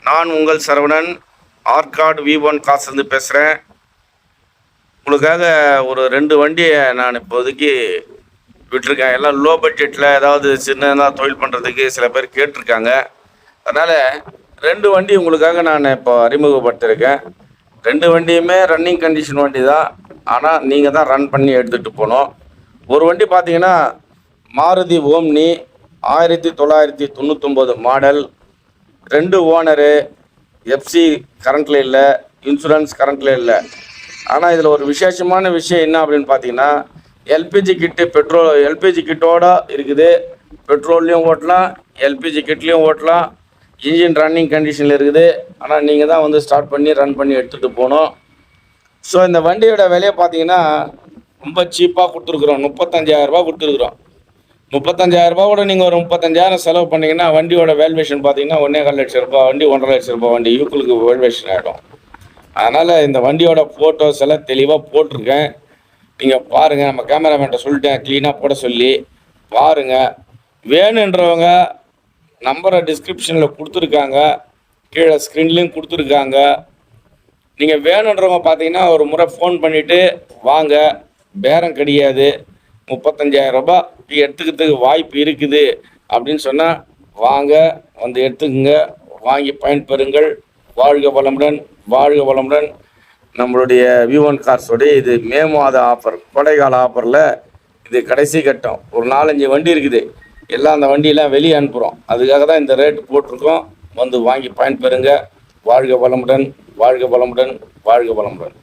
நான் உங்கள் சரவணன் ஆர்காட் V1 காசுலேருந்து பேசுகிறேன். உங்களுக்காக ஒரு 2 வண்டியை நான் இப்போதைக்கு விட்டுருக்கேன். எல்லாம் லோ பட்ஜெட்டில் ஏதாவது சின்னதாக தொழில் பண்ணுறதுக்கு சில பேர் கேட்டிருக்காங்க. அதனால் 2 வண்டி உங்களுக்காக நான் இப்போ அறிமுகப்படுத்தியிருக்கேன். 2 வண்டியுமே ரன்னிங் கண்டிஷன் வண்டி தான். ஆனால் நீங்கள் தான் ரன் பண்ணி எடுத்துகிட்டு போகணும். ஒரு வண்டி பார்த்தீங்கன்னா Maruti omni 1999 model, 2 owner, FC கரண்ட்டில் இல்லை, இன்சூரன்ஸ் கரண்ட்டில் இல்லை. ஆனால் இதில் ஒரு விசேஷமான விஷயம் என்ன அப்படின்னு பார்த்தீங்கன்னா, எல்பிஜி கிட்டு எல்பிஜி கிட்டோட இருக்குது. பெட்ரோல்லையும் ஓட்டலாம், எல்பிஜி கிட்லேயும் ஓட்டலாம். இன்ஜின் ரன்னிங் கண்டிஷனில் இருக்குது. ஆனால் நீங்கள் தான் வந்து ஸ்டார்ட் பண்ணி ரன் பண்ணி எடுத்துகிட்டு போகணும். ஸோ இந்த வண்டியோட விலையை பார்த்தீங்கன்னா ரொம்ப சீப்பாக கொடுத்துருக்குறோம். 35,000 கொடுத்துருக்குறோம். 35,000 நீங்கள் ஒரு 35,000 செலவு பண்ணிங்கன்னா வண்டியோட வேல்யூவேஷன் பார்த்தீங்கன்னா 1,25 லட்சம் ரூபாய் வண்டி, 1,50 லட்ச ரூபாய் வண்டி யூக்குளுக்கு வேல்யூவேஷன் ஆகிடும். அதனால் இந்த வண்டியோட ஃபோட்டோஸ் எல்லாம் தெளிவாக போட்டிருக்கேன். நீங்கள் பாருங்கள். நம்ம கேமராமேன்ட்ட சொல்லிட்டேன் க்ளீனாக போட சொல்லி பாருங்கள். வேணுன்றவங்க நம்பரை டிஸ்கிரிப்ஷனில் கொடுத்துருக்காங்க, கீழே ஸ்க்ரீன்லேயும் கொடுத்துருக்காங்க. நீங்கள் வேணுன்றவங்க பார்த்தீங்கன்னா ஒரு முறை ஃபோன் பண்ணிவிட்டு வாங்க. பேரம் கிடையாது. 35,000 ரூபாய் எடுத்துக்கிறதுக்கு வாய்ப்பு இருக்குது அப்படின்னு சொன்னால் வாங்க, வந்து எடுத்துக்கங்க, வாங்கி பயன்பெறுங்கள். வாழ்க வளமுடன், வாழ்க வளமுடன். நம்மளுடைய V1 கார்ஸோடைய இது மே மாத ஆஃபர், கோடைக்கால ஆஃபரில் இது கடைசி கட்டம். ஒரு 4-5 வண்டி இருக்குது. எல்லாம் அந்த வண்டியெல்லாம் வெளியே அனுப்புகிறோம். அதுக்காக தான் இந்த ரேட்டு போட்டிருக்கோம். வந்து வாங்கி பயன்பெறுங்க. வாழ்க வளமுடன், வாழ்க வளமுடன், வாழ்க வளமுடன்.